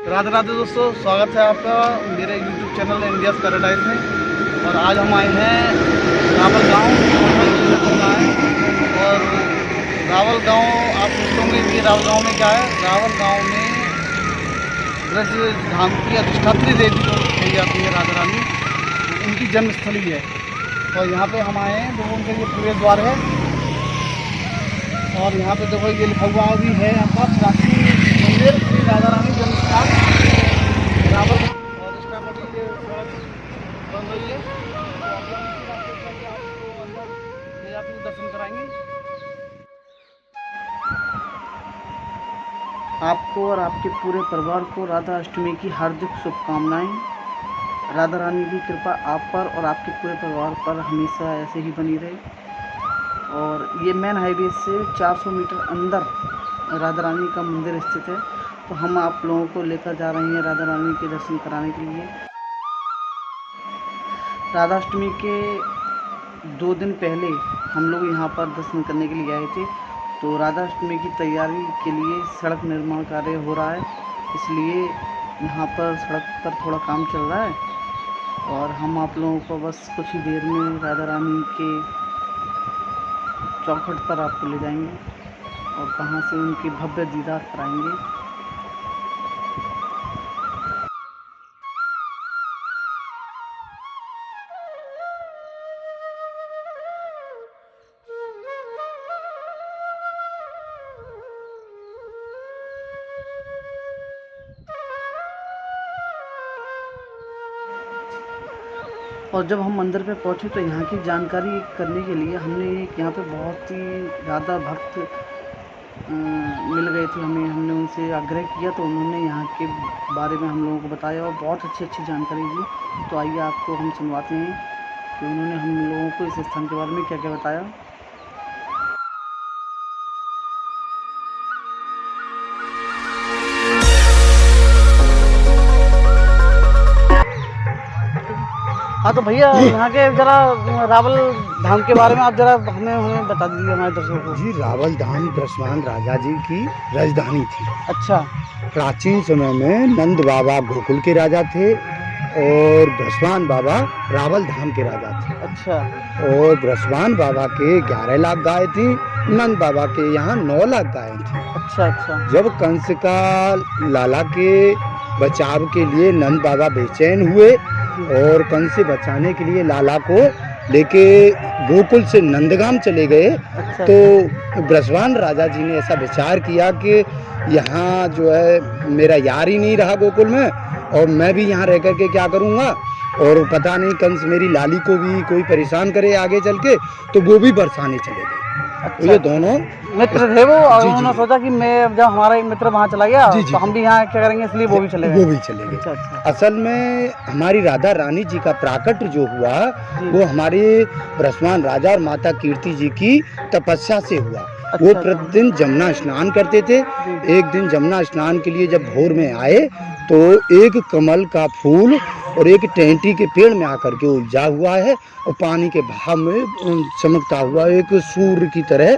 राधे राधे दोस्तों, स्वागत है आपका मेरे YouTube चैनल इंडिया पैराडाइज में। और आज हम आए हैं रावल गांव और रावल गांव आप पूछोगे कि रावल गांव में क्या है। रावल गांव में ब्रज धाम की अधिष्ठात्री देवी जो कही जाती है राधा रानी, उनकी जन्मस्थली है। और यहाँ पे हम आए हैं, जो उनके ये प्रवेश द्वार है। और यहाँ पे देखो ये लिखा हुआ भी है आपका प्राचीन मंदिर श्री राधा रानी जन्मस्थान रावल। और इस टाइम अभी ये सड़क बन रही है, तो आपको दर्शन कराएंगे। आपको और आपके पूरे परिवार को राधा अष्टमी की हार्दिक शुभकामनाएं। राधा रानी की कृपा आप पर और आपके पूरे परिवार पर हमेशा ऐसे ही बनी रहे। और ये मेन हाईवे से 400 मीटर अंदर राधा रानी का मंदिर स्थित है। तो हम आप लोगों को लेकर जा रहे हैं राधा रानी के दर्शन कराने के लिए। राधाष्टमी के 2 दिन पहले हम लोग यहाँ पर दर्शन करने के लिए आए थे। तो राधाष्टमी की तैयारी के लिए सड़क निर्माण कार्य हो रहा है, इसलिए यहाँ पर सड़क पर थोड़ा काम चल रहा है। और हम आप लोगों को बस कुछ ही देर में राधा रानी के चौखट पर आपको ले जाएंगे और वहाँ से उनकी भव्य दीदार कराएंगे। और जब हम मंदिर पे पहुँचे तो यहाँ की जानकारी करने के लिए हमने एक यहाँ पे बहुत ही ज़्यादा भक्त मिल गए थे हमें। हमने उनसे आग्रह किया तो उन्होंने यहाँ के बारे में हम लोगों को बताया और बहुत अच्छी जानकारी दी। तो आइए आपको हम सुनवाते हैं कि उन्होंने हम लोगों को इस स्थान के बारे में क्या क्या बताया। हाँ तो भैया यहाँ के जरा रावल धाम के बारे में आप जरा हमें बता दीजिए हमारे दर्शकों को। जी, रावल धाम ब्रजमान राजा जी की राजधानी थी। अच्छा। प्राचीन समय में नंद बाबा गोकुल के राजा थे और ब्रजमान बाबा रावल धाम के राजा थे। अच्छा। और ब्रजमान बाबा के 11 लाख गाय थी, नंद बाबा के यहाँ 9 लाख गाय थी। अच्छा अच्छा। जब कंस का लाला के बचाव के लिए नंद बाबा बेचैन हुए और कंस से बचाने के लिए लाला को लेके गोकुल से नंदगाम चले गए। अच्छा। तो ब्रजवान राजा जी ने ऐसा विचार किया कि यहाँ जो है मेरा यार ही नहीं रहा गोकुल में, और मैं भी यहाँ रह करके क्या करूँगा, और पता नहीं कंस मेरी लाली को भी कोई परेशान करे आगे चल के, तो वो भी बरसाने चले गए। अच्छा। ये दोनों मित्र थे वो, और उन्होंने सोचा कि मैं जब हमारा एक मित्र वहाँ चला गया तो हम भी यहाँ क्या करेंगे, इसलिए वो भी चले गए। अच्छा, अच्छा। असल में हमारी राधा रानी जी का प्राकट्य जो हुआ वो हमारे ब्रजमान राजा और माता कीर्ति जी की तपस्या से हुआ। अच्छा, वो प्रतिदिन जमुना स्नान करते थे। एक दिन जमुना स्नान के लिए जब भोर में आए तो एक कमल का फूल और एक टेंटी के पेड़ में आकर के उलझा हुआ है और पानी के बहाव में चमकता हुआ एक सूर्य की तरह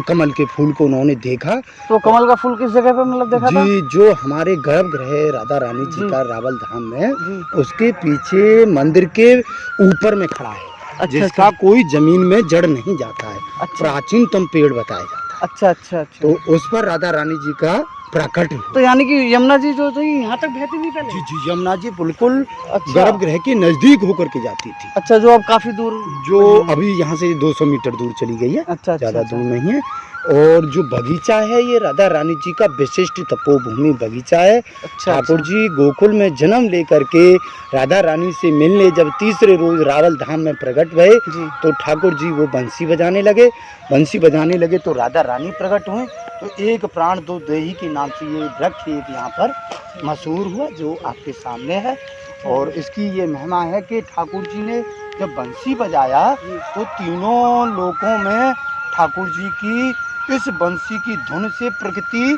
कमल के फूल को उन्होंने देखा। तो कमल का फूल किस जगह पे मतलब देखा था? जी, जो हमारे गर्भगृह है राधा रानी जी का रावल धाम में, उसके पीछे मंदिर के ऊपर में खड़ा है। अच्छा, जिसका कोई जमीन में जड़ नहीं जाता है। अच्छा। प्राचीनतम पेड़ बताया जाता है। अच्छा अच्छा अच्छा। तो उस पर राधा रानी जी का प्राकट्य। तो यानी कि यमुना जी जो थी यहाँ तक बहती थी पहले? जी जी, यमुना जी बिल्कुल गर्भगृह के नजदीक होकर के जाती थी। अच्छा, जो अब काफी दूर, जो अभी यहाँ से 200 मीटर दूर चली गई है। अच्छा, ज्यादा दूर नहीं है। और जो बगीचा है ये राधा रानी जी का विशिष्ट तपोभूमि बगीचा है। अच्छा, ठाकुर जी गोकुल में जन्म लेकर के राधा रानी से मिलने जब तीसरे रोज रावल धाम में प्रकट भये तो ठाकुर जी वो बंसी बजाने लगे तो राधा रानी प्रकट हुए। तो एक प्राण दो देही के नाम से ये वृक्ष एक यहाँ पर मशहूर हुआ जो आपके सामने है। और इसकी ये महिमा है कि ठाकुर जी ने जब बंसी बजाया तो तीनों लोकों में ठाकुर जी की इस बंसी की धुन से प्रकृति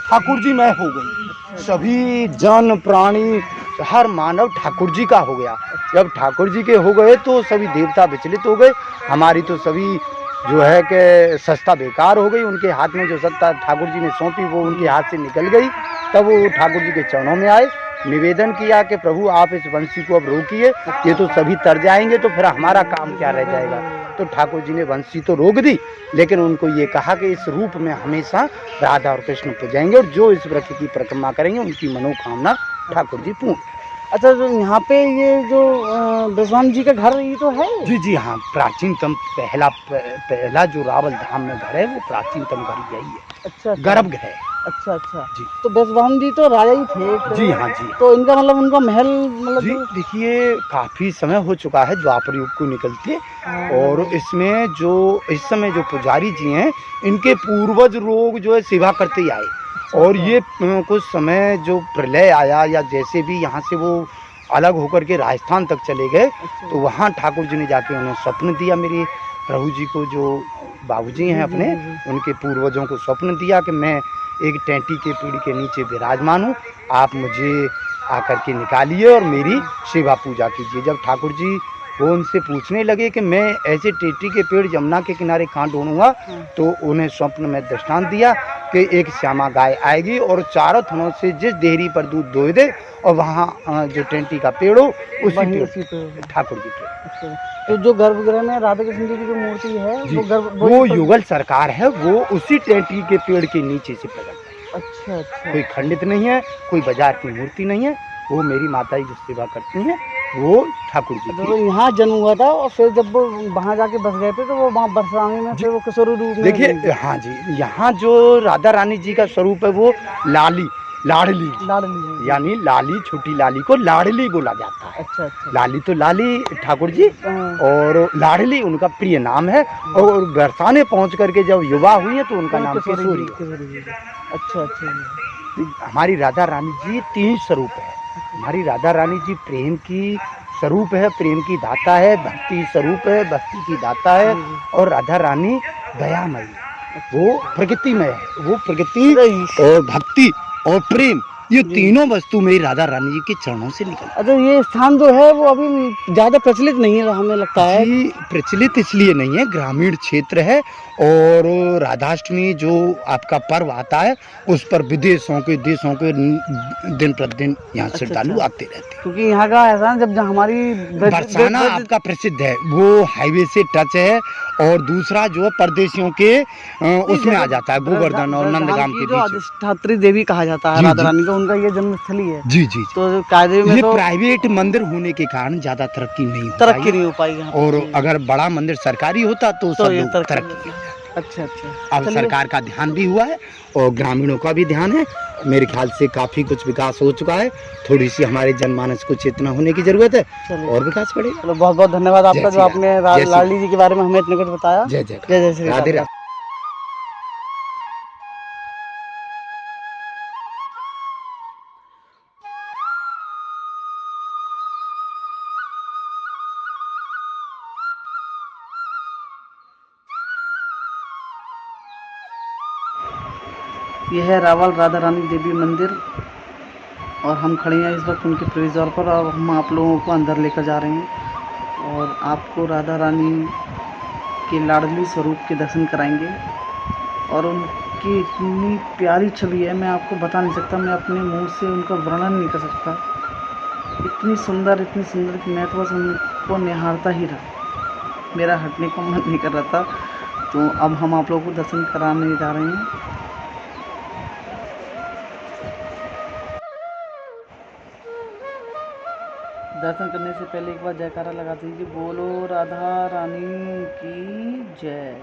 ठाकुर जी मय हो गई। सभी जन प्राणी हर मानव ठाकुर जी का हो गया। जब ठाकुर जी के हो गए तो सभी देवता विचलित हो गए। हमारी तो सभी जो है कि सस्ता बेकार हो गई। उनके हाथ में जो सत्ता ठाकुर जी ने सौंपी वो उनके हाथ से निकल गई। तब वो ठाकुर जी के चरणों में आए, निवेदन किया कि प्रभु आप इस बंसी को अब रोकिए, ये तो सभी तर जाएंगे तो फिर हमारा काम क्या रह जाएगा। तो ठाकुर जी ने बंसी तो रोक दी, लेकिन उनको ये कहा कि इस रूप में हमेशा राधा और कृष्ण पूजाएंगे और जो इस वृक्ष की परिक्रमा करेंगे उनकी मनोकामना ठाकुर जी पूर्ण। अच्छा, जो यहाँ पे ये जो बसवान जी का घर ये तो है? जी जी हाँ, प्राचीनतम पहला जो रावल धाम में घर है वो प्राचीनतम घर यही है। अच्छा, गर्भगृह है। अच्छा अच्छा जी तो बसवान जी तो राजा ही थे एक जी तरह। हाँ जी। तो इनका मतलब उनका महल मतलब जी देखिए, काफ़ी समय हो चुका है द्वापर युग को निकलते, और इसमें जो इस समय जो पुजारी जी हैं इनके पूर्वज लोग जो है सेवा करते ही आए। और ये कुछ समय जो प्रलय आया या जैसे भी यहाँ से वो अलग होकर के राजस्थान तक चले गए, तो वहाँ ठाकुर जी ने जाके उन्हें स्वप्न दिया, मेरे प्रभु जी को जो बाबूजी हैं अपने, उनके पूर्वजों को स्वप्न दिया कि मैं एक टेंटी के पेड़ के नीचे विराजमान हूँ, आप मुझे आकर के निकालिए और मेरी सेवा पूजा कीजिए। जब ठाकुर जी वो उनसे पूछने लगे कि मैं ऐसे टेंटी के पेड़ यमुना के किनारे कहाँ ढूंढूंगा, तो उन्हें स्वप्न में दृष्टांत दिया कि एक श्यामा गाय आएगी और चारों थनों से जिस देहरी पर दूध दोह दे और वहाँ जो टेंटी का पेड़ हो उसी पेड़ ठाकुर जी पेड़। तो जो गर्भगृह में राधा कृष्ण जी की जो मूर्ति है वो युगल सरकार है, वो उसी टेंटी के पेड़ के नीचे से प्रकट है। अच्छा अच्छा, कोई खंडित नहीं है, कोई बाजार की मूर्ति नहीं है, वो मेरी माता जी जो सेवा करती हैं वो ठाकुर जी की। तो यहाँ जन्म हुआ था और फिर जब वो वहाँ जाके बस गए थे तो वो वहाँ बरसाने में फिर वो किशोरी रूप में। देखिए हाँ जी, यहाँ जो राधा रानी जी का स्वरूप है वो लाली लाडली लाडली यानी लाली, छोटी लाली को लाडली बोला जाता है। अच्छा अच्छा, लाली तो लाली ठाकुर जी और लाडली उनका प्रिय नाम है। और बरसाने पहुँच करके जब युवा हुई है तो उनका नाम किशोरी। अच्छा अच्छा, हमारी राधा रानी जी 3 स्वरूप है। हमारी राधा रानी जी प्रेम की स्वरूप है, प्रेम की दाता है, भक्ति स्वरूप है, भक्ति की दाता है। और राधा रानी दयामयी, वो प्रकृतिमय है, वो प्रकृति और भक्ति और प्रेम, ये तीनों वस्तु मेरी राधा रानी जी के चरणों से निकल। अच्छा, ये स्थान जो है वो अभी ज़्यादा प्रचलित नहीं है, हमें लगता है। जी, प्रचलित इसलिए नहीं है, ग्रामीण क्षेत्र है और राधाष्टमी जो आपका पर्व आता है उस पर विदेशों के देशों के दिन प्रतिदिन यहाँ श्रद्धालु आते रहते हैं। क्योंकि यहाँ का ऐसा है, जब हमारी बरसाना आपका प्रसिद्ध है, वो हाईवे से टच है और दूसरा जो है परदेशियों के उसमें आ जाता है, गोवर्धन और नंदगाम के जो बीच। अधिष्ठात्री देवी कहा जाता है राधा रानी का, उनका ये जन्मस्थली है। जी जी, तो कायदे में ये तो प्राइवेट मंदिर होने के कारण ज्यादा तरक्की नहीं हो पाई यहाँ। और अगर बड़ा मंदिर सरकारी होता तो सब लोग तरक्की। अच्छा अच्छा, अब सरकार का ध्यान भी हुआ है और ग्रामीणों का भी ध्यान है, मेरे ख्याल से काफी कुछ विकास हो चुका है। थोड़ी सी हमारे जनमानस को चेतना होने की जरूरत है और विकास बढ़ेगा। चलो, बहुत बहुत धन्यवाद आपका जो आपने लाडली जी के बारे में हमें इतने कुछ बताया। जय जय जय श्री राधे। यह है रावल राधा रानी देवी मंदिर और हम खड़े हैं इस वक्त उनके प्रवेश द्वार पर और हम आप लोगों को अंदर लेकर जा रहे हैं और आपको राधा रानी के लाडली स्वरूप के दर्शन कराएंगे। और उनकी इतनी प्यारी छवि है, मैं आपको बता नहीं सकता, मैं अपने मुंह से उनका वर्णन नहीं कर सकता। इतनी सुंदर कि मैं तो बस उनको निहारता ही रहा, मेरा हटने को मन नहीं कर रहा था। तो अब हम आप लोगों को दर्शन कराने जा रहे हैं। दर्शन करने से पहले एक बार जयकारा लगा दीजिए, बोलो राधा रानी की जय।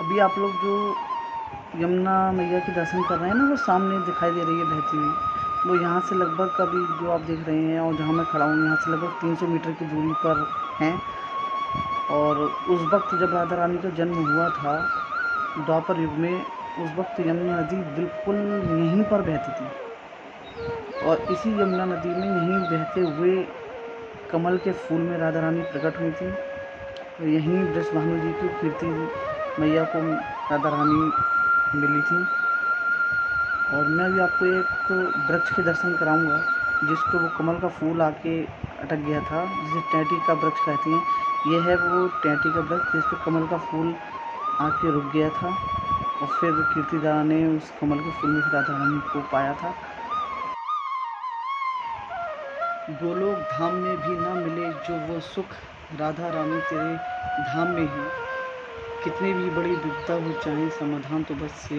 अभी आप लोग जो यमुना मैया के दर्शन कर रहे हैं ना, वो सामने दिखाई दे रही है बहती हुई, वो यहाँ से लगभग अभी जो आप देख रहे हैं और जहाँ मैं खड़ा हूँ यहाँ से लगभग 300 मीटर की दूरी पर हैं। और उस वक्त जब राधा रानी का जन्म हुआ था द्वापर युग में, उस वक्त यमुना नदी बिल्कुल यहीं पर बहती थी और इसी यमुना नदी में यहीं बहते हुए कमल के फूल में राधा रानी प्रकट हुई थी। और यहीं वृषभानु जी की कीर्ति मैया को राधा रानी मिली थी। और मैं अभी आपको एक वृक्ष के दर्शन कराऊंगा जिस पर वो कमल का फूल आके अटक गया था, जिसे टैंटी का वृक्ष कहते हैं। ये है वो टैंटी का वृक्ष जिस पर कमल का फूल आके रुक गया था और फिर कीर्तिदा ने उस कमल के फूल में से राधा रानी को पाया था। गोलोक धाम में भी ना मिले जो वो सुख, राधा रानी तेरे धाम में ही। कितनी भी बड़ी विपदा हो चाहे समाधान तो बस से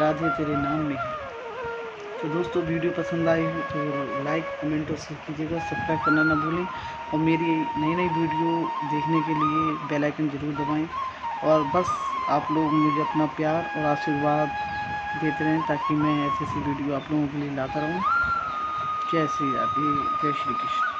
राधे तेरे नाम में ही। तो दोस्तों वीडियो पसंद आई हो तो लाइक कमेंट और शेयर कीजिएगा, सब्सक्राइब करना ना भूलें और मेरी नई नई वीडियो देखने के लिए बेल आइकन ज़रूर दबाएं। और बस आप लोग मुझे अपना प्यार और आशीर्वाद देते रहें ताकि मैं ऐसी ऐसी वीडियो आप लोगों के लिए लाता रहूं। जय श्री राधे, जय श्री कृष्ण।